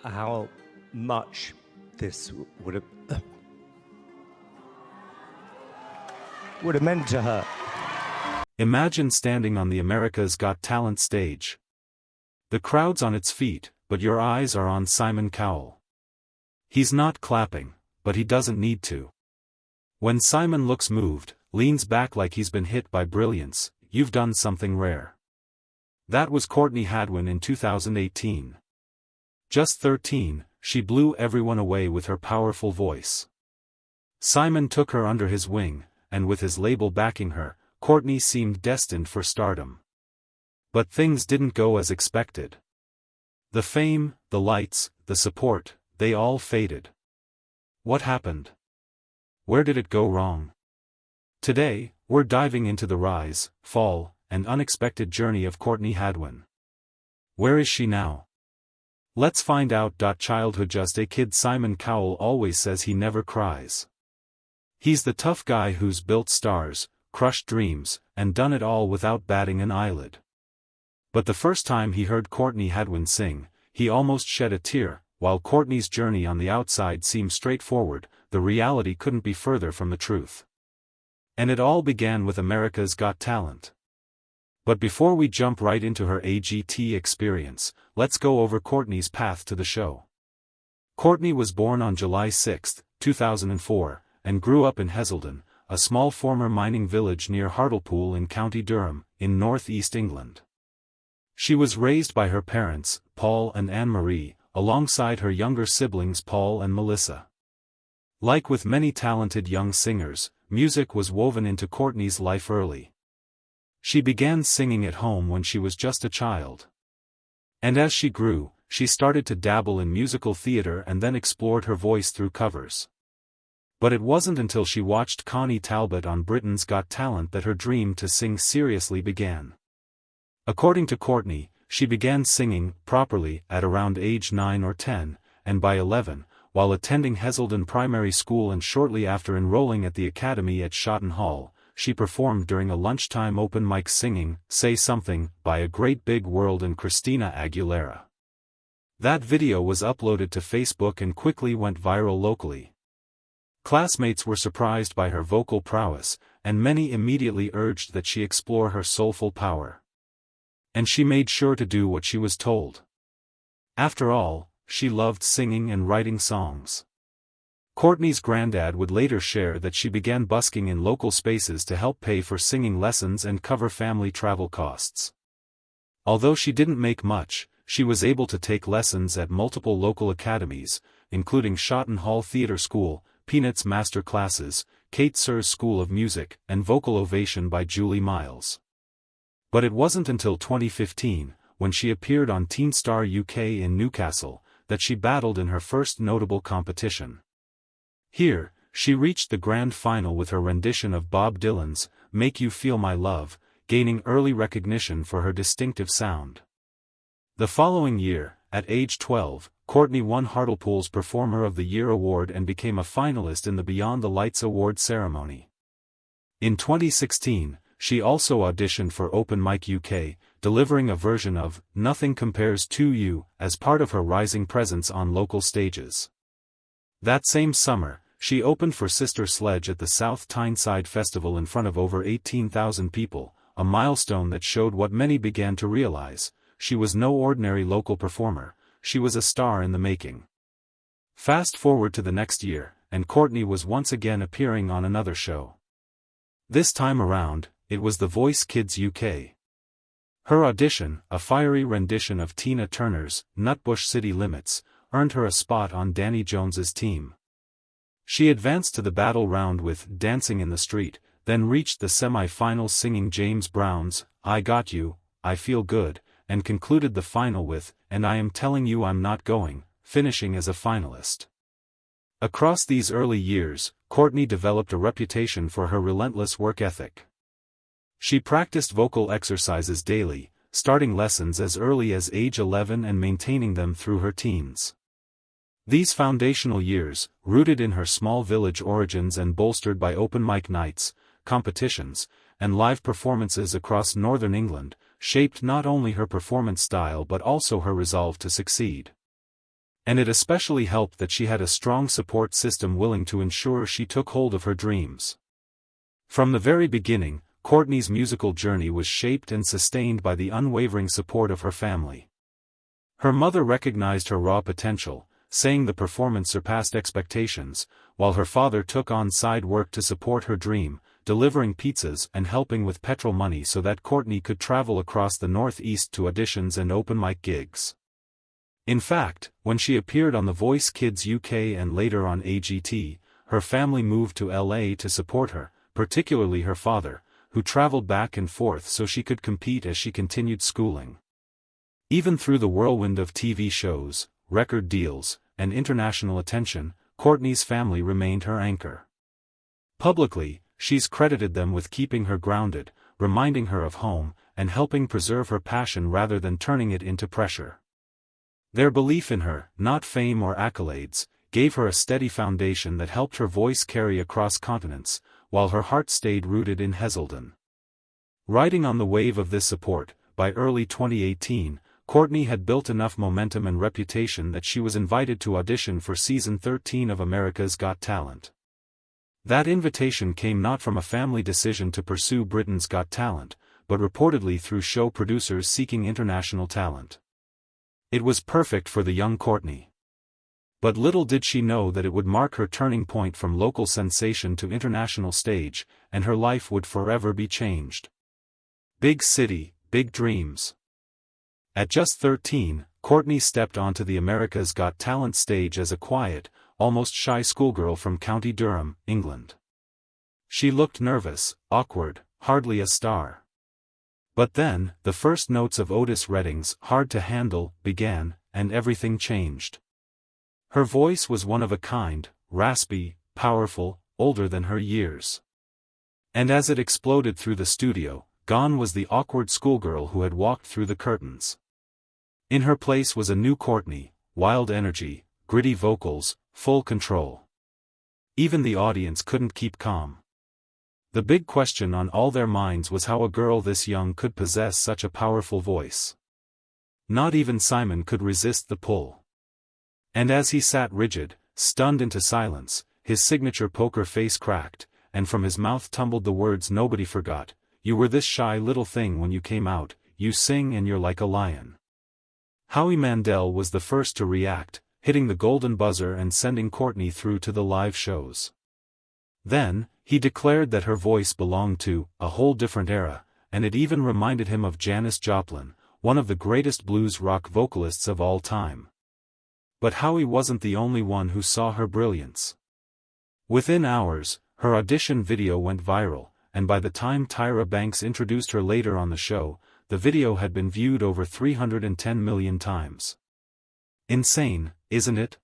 how much this would have meant to her. Imagine standing on the America's Got Talent stage. The crowd's on its feet, but your eyes are on Simon Cowell. He's not clapping, but he doesn't need to. When Simon looks moved, leans back like he's been hit by brilliance, you've done something rare. That was Courtney Hadwin in 2018. Just 13, she blew everyone away with her powerful voice. Simon took her under his wing, and with his label backing her, Courtney seemed destined for stardom. But things didn't go as expected. The fame, the lights, the support, they all faded. What happened? Where did it go wrong? Today, we're diving into the rise, fall, and unexpected journey of Courtney Hadwin. Where is she now? Let's find out. Childhood just a kid. Simon Cowell always says he never cries. He's the tough guy who's built stars, crushed dreams, and done it all without batting an eyelid. But the first time he heard Courtney Hadwin sing, he almost shed a tear. While Courtney's journey on the outside seemed straightforward, the reality couldn't be further from the truth. And it all began with America's Got Talent. But before we jump right into her AGT experience, let's go over Courtney's path to the show. Courtney was born on July 6, 2004, and grew up in Heselden, a small former mining village near Hartlepool in County Durham, in northeast England. She was raised by her parents, Paul and Anne-Marie, alongside her younger siblings Paul and Melissa. Like with many talented young singers, music was woven into Courtney's life early. She began singing at home when she was just a child. And as she grew, she started to dabble in musical theater and then explored her voice through covers. But it wasn't until she watched Connie Talbot on Britain's Got Talent that her dream to sing seriously began. According to Courtney, she began singing properly at around age 9 or 10, and by 11, while attending Heselden Primary School and shortly after enrolling at the academy at Shotton Hall, she performed during a lunchtime open mic singing "Say Something" by A Great Big World and Christina Aguilera. That video was uploaded to Facebook and quickly went viral locally. Classmates were surprised by her vocal prowess, and many immediately urged that she explore her soulful power. And she made sure to do what she was told. After all, she loved singing and writing songs. Courtney's granddad would later share that she began busking in local spaces to help pay for singing lessons and cover family travel costs. Although she didn't make much, she was able to take lessons at multiple local academies, including Shotton Hall Theatre School, Peanuts Master Classes, Kate Sir's School of Music, and Vocal Ovation by Julie Miles. But it wasn't until 2015, when she appeared on Teen Star UK in Newcastle, that she battled in her first notable competition. Here, she reached the grand final with her rendition of Bob Dylan's "Make You Feel My Love," gaining early recognition for her distinctive sound. The following year, at age 12, Courtney won Hartlepool's Performer of the Year award and became a finalist in the Beyond the Lights award ceremony. In 2016, she also auditioned for Open Mic UK, delivering a version of "Nothing Compares to You" as part of her rising presence on local stages. That same summer, she opened for Sister Sledge at the South Tyneside Festival in front of over 18,000 people, a milestone that showed what many began to realize: she was no ordinary local performer, she was a star in the making. Fast forward to the next year, and Courtney was once again appearing on another show. This time around, it was The Voice Kids UK. Her audition, a fiery rendition of Tina Turner's Nutbush City Limits, earned her a spot on Danny Jones's team. She advanced to the battle round with Dancing in the Street, then reached the semi-finals singing James Brown's I Got You, I Feel Good, and concluded the final with And I Am Telling You I'm Not Going, finishing as a finalist. Across these early years, Courtney developed a reputation for her relentless work ethic. She practiced vocal exercises daily, starting lessons as early as age 11 and maintaining them through her teens. These foundational years, rooted in her small village origins and bolstered by open mic nights, competitions, and live performances across northern England, shaped not only her performance style but also her resolve to succeed. And it especially helped that she had a strong support system willing to ensure she took hold of her dreams. From the very beginning, Courtney's musical journey was shaped and sustained by the unwavering support of her family. Her mother recognized her raw potential, saying the performance surpassed expectations, while her father took on side work to support her dream, delivering pizzas and helping with petrol money so that Courtney could travel across the Northeast to auditions and open mic gigs. In fact, when she appeared on The Voice Kids UK and later on AGT, her family moved to LA to support her, particularly her father, who traveled back and forth so she could compete as she continued schooling. Even through the whirlwind of TV shows, record deals, and international attention, Courtney's family remained her anchor. Publicly, she's credited them with keeping her grounded, reminding her of home, and helping preserve her passion rather than turning it into pressure. Their belief in her, not fame or accolades, gave her a steady foundation that helped her voice carry across continents, while her heart stayed rooted in Heselden. Riding on the wave of this support, by early 2018, Courtney had built enough momentum and reputation that she was invited to audition for season 13 of America's Got Talent. That invitation came not from a family decision to pursue Britain's Got Talent, but reportedly through show producers seeking international talent. It was perfect for the young Courtney. But little did she know that it would mark her turning point from local sensation to international stage, and her life would forever be changed. Big city, big dreams. At just 13, Courtney stepped onto the America's Got Talent stage as a quiet, almost shy schoolgirl from County Durham, England. She looked nervous, awkward, hardly a star. But then, the first notes of Otis Redding's Hard to Handle began, and everything changed. Her voice was one of a kind, raspy, powerful, older than her years. And as it exploded through the studio, gone was the awkward schoolgirl who had walked through the curtains. In her place was a new Courtney, wild energy, gritty vocals, full control. Even the audience couldn't keep calm. The big question on all their minds was how a girl this young could possess such a powerful voice. Not even Simon could resist the pull. And as he sat rigid, stunned into silence, his signature poker face cracked, and from his mouth tumbled the words nobody forgot, "You were this shy little thing when you came out, you sing and you're like a lion." Howie Mandel was the first to react, hitting the golden buzzer and sending Courtney through to the live shows. Then, he declared that her voice belonged to a whole different era, and it even reminded him of Janis Joplin, one of the greatest blues rock vocalists of all time. But Howie wasn't the only one who saw her brilliance. Within hours, her audition video went viral, and by the time Tyra Banks introduced her later on the show, the video had been viewed over 310 million times. Insane, isn't it?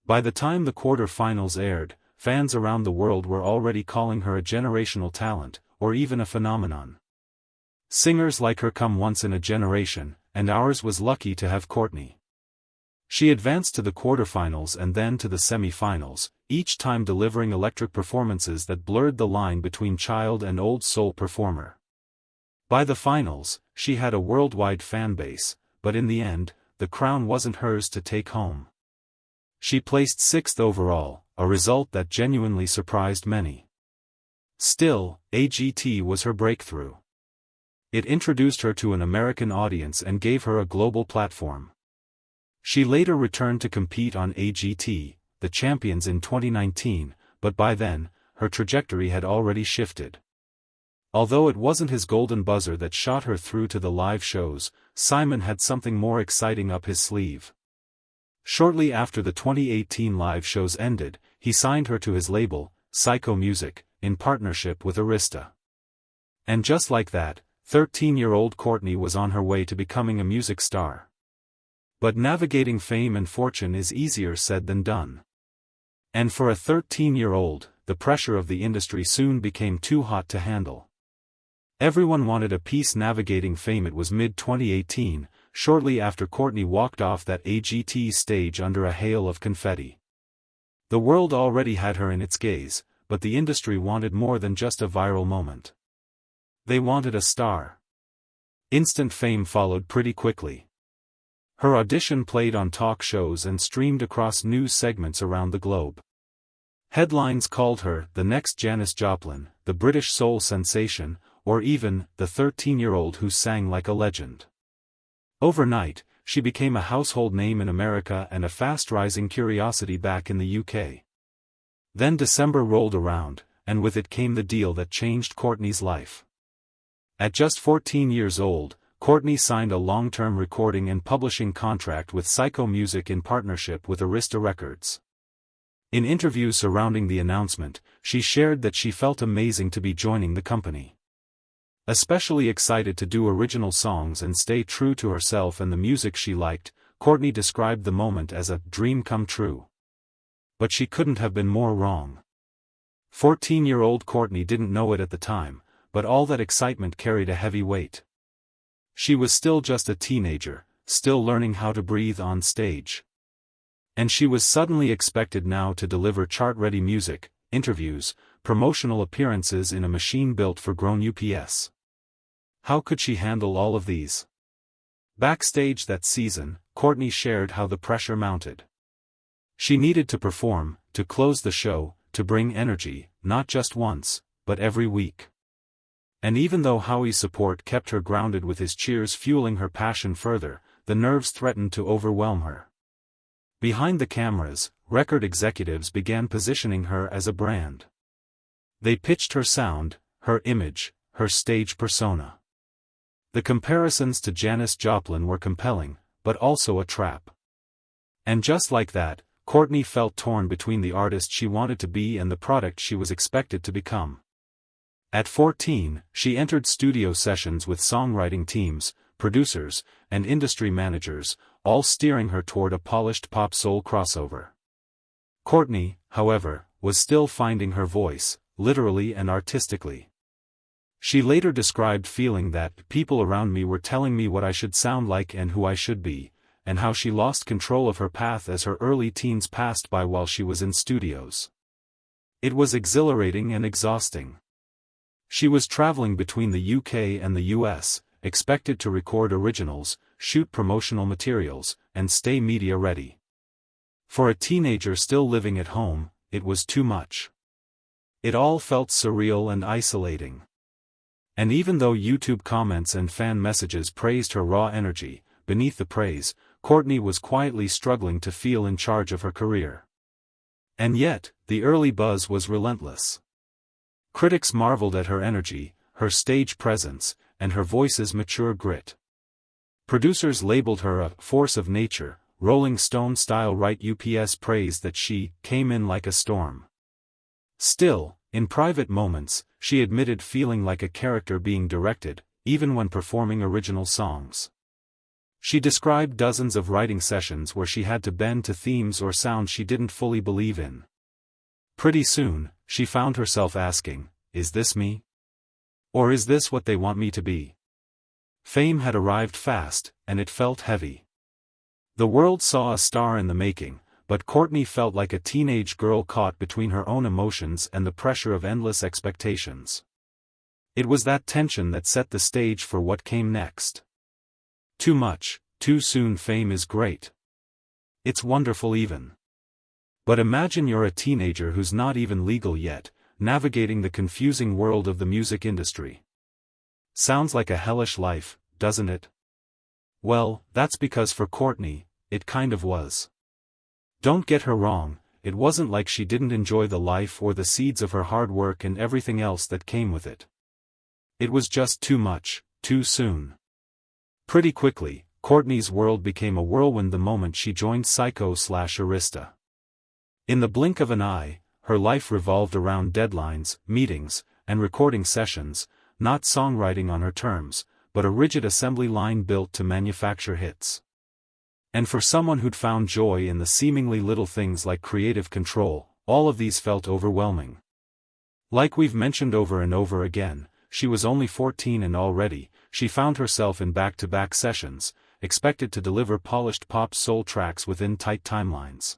By the time the quarter-finals aired, fans around the world were already calling her a generational talent, or even a phenomenon. Singers like her come once in a generation, and ours was lucky to have Courtney. She advanced to the quarterfinals and then to the semi-finals, each time delivering electric performances that blurred the line between child and old soul performer. By the finals, she had a worldwide fan base, but in the end, the crown wasn't hers to take home. She placed 6th overall, a result that genuinely surprised many. Still, AGT was her breakthrough. It introduced her to an American audience and gave her a global platform. She later returned to compete on AGT, The Champions in 2019, but by then, her trajectory had already shifted. Although it wasn't his golden buzzer that shot her through to the live shows, Simon had something more exciting up his sleeve. Shortly after the 2018 live shows ended, he signed her to his label, Psycho Music, in partnership with Arista. And just like that, 13-year-old Courtney was on her way to becoming a music star. But navigating fame and fortune is easier said than done. And for a 13-year-old, the pressure of the industry soon became too hot to handle. Everyone wanted a piece navigating fame. It was mid-2018, shortly after Courtney walked off that AGT stage under a hail of confetti. The world already had her in its gaze, but the industry wanted more than just a viral moment. They wanted a star. Instant fame followed pretty quickly. Her audition played on talk shows and streamed across news segments around the globe. Headlines called her the next Janis Joplin, the British soul sensation, or even the 13-year-old who sang like a legend. Overnight, she became a household name in America and a fast-rising curiosity back in the UK. Then December rolled around, and with it came the deal that changed Courtney's life. At just 14 years old, Courtney signed a long-term recording and publishing contract with Psycho Music in partnership with Arista Records. In interviews surrounding the announcement, she shared that she felt amazing to be joining the company. Especially excited to do original songs and stay true to herself and the music she liked, Courtney described the moment as a dream come true. But she couldn't have been more wrong. 14-year-old Courtney didn't know it at the time, but all that excitement carried a heavy weight. She was still just a teenager, still learning how to breathe on stage. And she was suddenly expected now to deliver chart-ready music, interviews, promotional appearances in a machine built for grown UPS. How could she handle all of these? Backstage that season, Courtney shared how the pressure mounted. She needed to perform, to close the show, to bring energy, not just once, but every week. And even though Howie's support kept her grounded with his cheers fueling her passion further, the nerves threatened to overwhelm her. Behind the cameras, record executives began positioning her as a brand. They pitched her sound, her image, her stage persona. The comparisons to Janis Joplin were compelling, but also a trap. And just like that, Courtney felt torn between the artist she wanted to be and the product she was expected to become. At 14, she entered studio sessions with songwriting teams, producers, and industry managers, all steering her toward a polished pop-soul crossover. Courtney, however, was still finding her voice, literally and artistically. She later described feeling that people around me were telling me what I should sound like and who I should be, and how she lost control of her path as her early teens passed by while she was in studios. It was exhilarating and exhausting. She was traveling between the UK and the US, expected to record originals, shoot promotional materials, and stay media ready. For a teenager still living at home, it was too much. It all felt surreal and isolating. And even though YouTube comments and fan messages praised her raw energy, beneath the praise, Courtney was quietly struggling to feel in charge of her career. And yet, the early buzz was relentless. Critics marveled at her energy, her stage presence, and her voice's mature grit. Producers labeled her a force of nature. Rolling Stone-style UPS praised that she came in like a storm. Still, in private moments, she admitted feeling like a character being directed, even when performing original songs. She described dozens of writing sessions where she had to bend to themes or sounds she didn't fully believe in. Pretty soon, she found herself asking, "Is this me? Or is this what they want me to be?" Fame had arrived fast, and it felt heavy. The world saw a star in the making, but Courtney felt like a teenage girl caught between her own emotions and the pressure of endless expectations. It was that tension that set the stage for what came next. Too much, too soon. Fame is great. It's wonderful even. But imagine you're a teenager who's not even legal yet, navigating the confusing world of the music industry. Sounds like a hellish life, doesn't it? Well, that's because for Courtney, it kind of was. Don't get her wrong, it wasn't like she didn't enjoy the life or the seeds of her hard work and everything else that came with it. It was just too much, too soon. Pretty quickly, Courtney's world became a whirlwind the moment she joined Psycho/Arista. In the blink of an eye, her life revolved around deadlines, meetings, and recording sessions, not songwriting on her terms, but a rigid assembly line built to manufacture hits. And for someone who'd found joy in the seemingly little things like creative control, all of these felt overwhelming. Like we've mentioned over and over again, she was only 14 and already, she found herself in back-to-back sessions, expected to deliver polished pop soul tracks within tight timelines.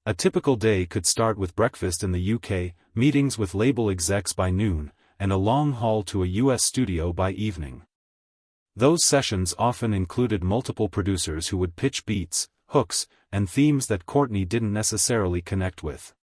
A typical day could start with breakfast in the UK, meetings with label execs by noon, and a long haul to a US studio by evening. Those sessions often included multiple producers who would pitch beats, hooks, and themes that Courtney didn't necessarily connect with.